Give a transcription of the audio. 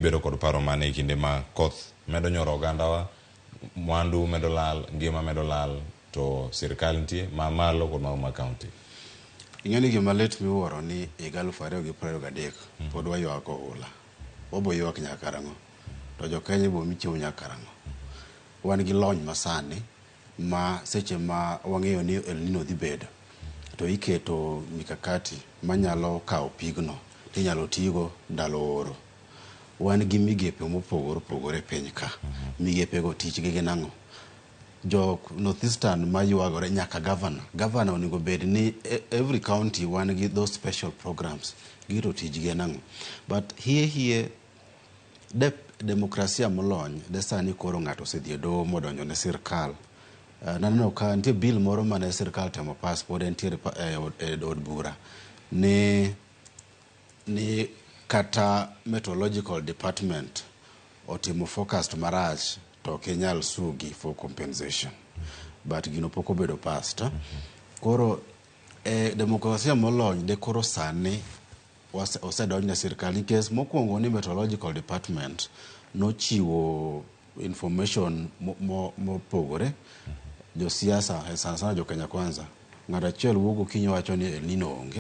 bedo kod paro mane kinde ma koth medo nyoro ogandawa, mwandu medo lal, ngima medo lal, to sirkal nitie ma malo kod ma county. Ing'eni gima lit miwuoro ni higa 2023 pod waywak ohula. Wabo ywak nyaka karang'o. To jokenya bo michiwo nyaka karang'o. Wan gi lony masani ma seche ma wang'eyo ni El Nino dhi bedo, to iketo mikakati manyalo kawo pigno tinyalo tigo ndalo oro. Wan gi migepe mopogore piny ka. Migepego tichgi gin ang'o? North Eastern ma ywagore nyaka governor onego bed ni every county wan gi those special programs giro tijgi en ang'o. But here demokrasia molony de sani koro ng'ato osedhi e doho modonjo ne sirkal. Naneno ka nitie bill moro mane sirkal temo pass pod entiere e od bura ni kata meteorological department otimo forecast marach to kenyal sugi for compensation. But gino pok obedo passed. Koro demokrasia molony de koro sani osedonj ne sirkal nikech mokwongo ni meteorological department nochiwo information mopogore. Josiasa sana jo Kenya Kwanza ng'at achiel wuok okinyi wacho ni El Nino onge.